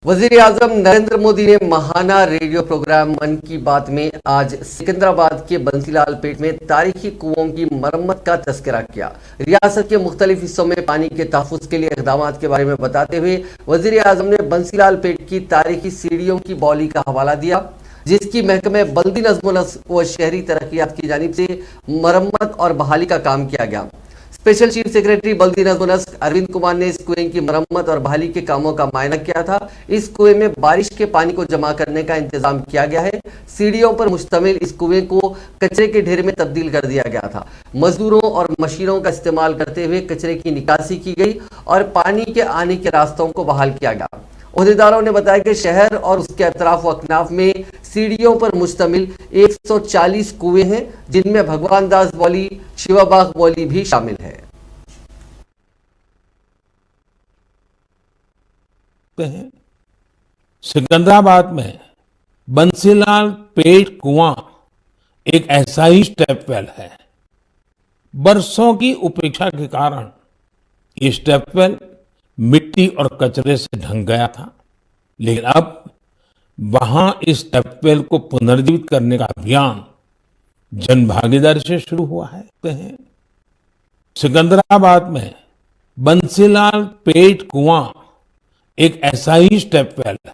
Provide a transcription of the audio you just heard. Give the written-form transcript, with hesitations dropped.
वजीर-ए-आजम नरेंद्र मोदी ने महाना radio programme मन की बात में आज सिकंदराबाद के बंसीलाल पेट में तारीखी कुओं की मरम्मत का तस्करा किया। रियासत के मुख्तलिफ हिस्सों में पानी के तहफ्फुज के लिए इक़दाम के बारे में बताते हुए वजीर-ए-आजम ने बंसीलाल पेट की तारीखी सीढ़ियों की बौली का हवाला दिया, जिसकी महकमे बल्दी नज़्म व शहरी तरक्यात की जानिब से मरम्मत और बहाली का काम किया गया। स्पेशल चीफ सेक्रेटरी बल्दी नज़्म अरविंद कुमार ने इस कुएं की मरम्मत और बहाली के कामों का मुआयना किया था। इस कुएं में बारिश के पानी को जमा करने का इंतजाम किया गया है। सीढ़ियों पर मुश्तमिल इस कुएं को कचरे के ढेर में तब्दील कर दिया गया था। मजदूरों और मशीनों का इस्तेमाल करते हुए कचरे की निकासी की गई और पानी के आने के रास्तों को बहाल किया गया। ओहदेदारों ने बताया कि शहर और उसके अतराफ व अकनाफ में सीढ़ियों पर मुश्तमिल 140 कुएं हैं, जिनमें भगवान दास बौली, शिवाबाग बौली भी शामिल है। सिकंदराबाद में बंसीलाल पेट कुआं एक ऐसा ही स्टेप वेल है। बरसों की उपेक्षा के कारण ये स्टेप वेल मिट्टी और कचरे से ढंक गया था, लेकिन अब वहां इस स्टेप वेल को पुनर्जीवित करने का अभियान जन भागीदारी से शुरू हुआ है। सिकंदराबाद में बंसीलाल पेट कुआं एक ऐसा ही स्टेप वेल है।